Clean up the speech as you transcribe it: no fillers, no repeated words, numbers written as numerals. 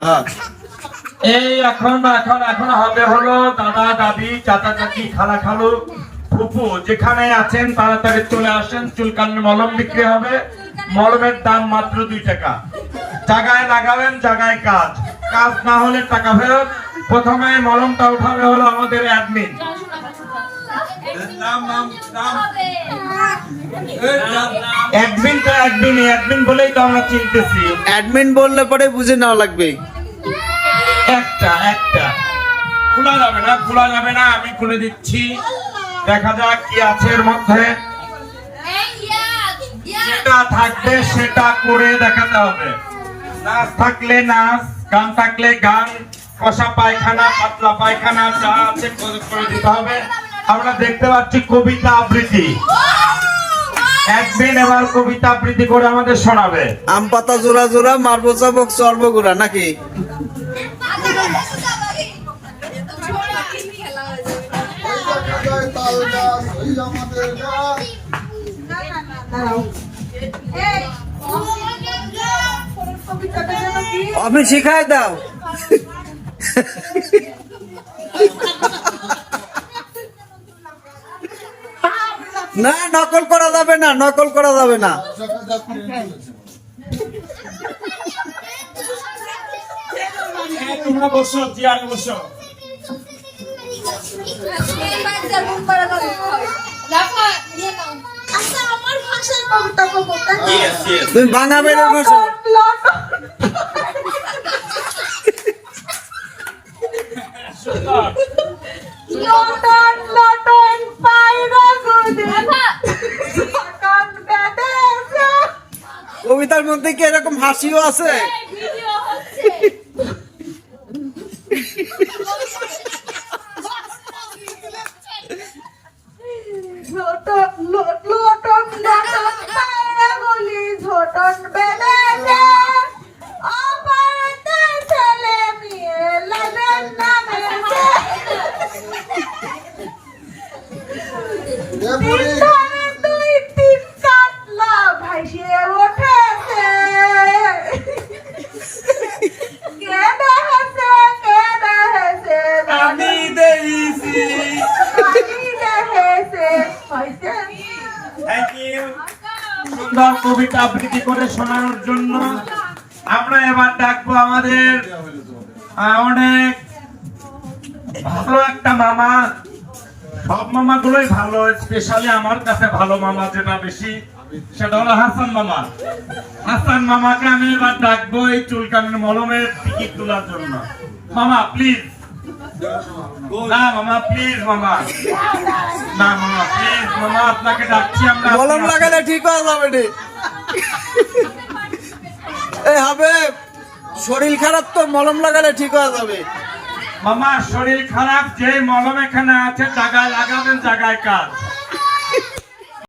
এই এখন এখন এখন হবে হলো দাদা দাদি চাচা চাচি খালা খালু ফুপু যেখানে আছেন তাড়াতাড়ি চলে আসেন। চুলকানির মলম বিক্রি হবে। মলমের দাম মাত্র 2 টাকা। জায়গায় লাগাবেন, জায়গায় কাজ। কাজ না হলে টাকা ফেরত। প্রথমে মলমটা উঠাবে হলো আমাদের অ্যাডমিন। অ্যাডমিন বলেই তো আমরা চিনতেছি। অ্যাডমিন বললে পরে বুঝে নেওয়া লাগবে। একটা খোলা যাবে না, আমি খুলে দিচ্ছি। দেখা যাক কি আছে এর মধ্যে। যেটা থাকবে সেটা করে দেখাতে হবে। নাচ থাকলে নাচ, গান থাকলে গান, কষা পায়খানা, পাতলা পায়খানা যা আছে করে দিতে হবে। আমরা দেখতে পাচ্ছি কবিতা আবৃত্তি। একদিন এবার কবিতা আবৃত্তি করে আমাদের শোনাবে। আম পাতা জোড়া জোড়া মারবো চাবক চর্বো গুড়া নাকি? আপনি শিখাই দাও। না, নকল করা যাবে না, নকল করা যাবে না। তোমরা বসো, চেয়ারে বসো। তুমি ভাঙা বেড়ে বসো। কবিতার মধ্যে কি এরকম হাসিও আছে? সুন্দর কবিতা আবৃত্তি করে শোনানোর জন্য আমরা এবার ডাকবো আমাদের অনেক ভালো একটা মামা। সব মামা গুলোই ভালো, স্পেশালি আমার কাছে ভালো মামা যেটা বেশি সেটা হলো হাসান মামা। হাসান মামাকে আমি এবার ডাকবো এই চুলকানির মলমের টিকিট তোলার জন্য। মামা প্লিজ। না মামা প্লিজ, মামা না, মামা প্লিজ, মামা আপনাকে ডাকছি আমরা। মলম লাগালে ঠিক হয়ে যাবে রে। এই হবে শরীর খারাপ তো মলম লাগালে ঠিক হয়ে যাবে। মামা শরীর খারাপ, যে মলম এখানে আছে জায়গায় লাগাবেন, জায়গায় কাজ।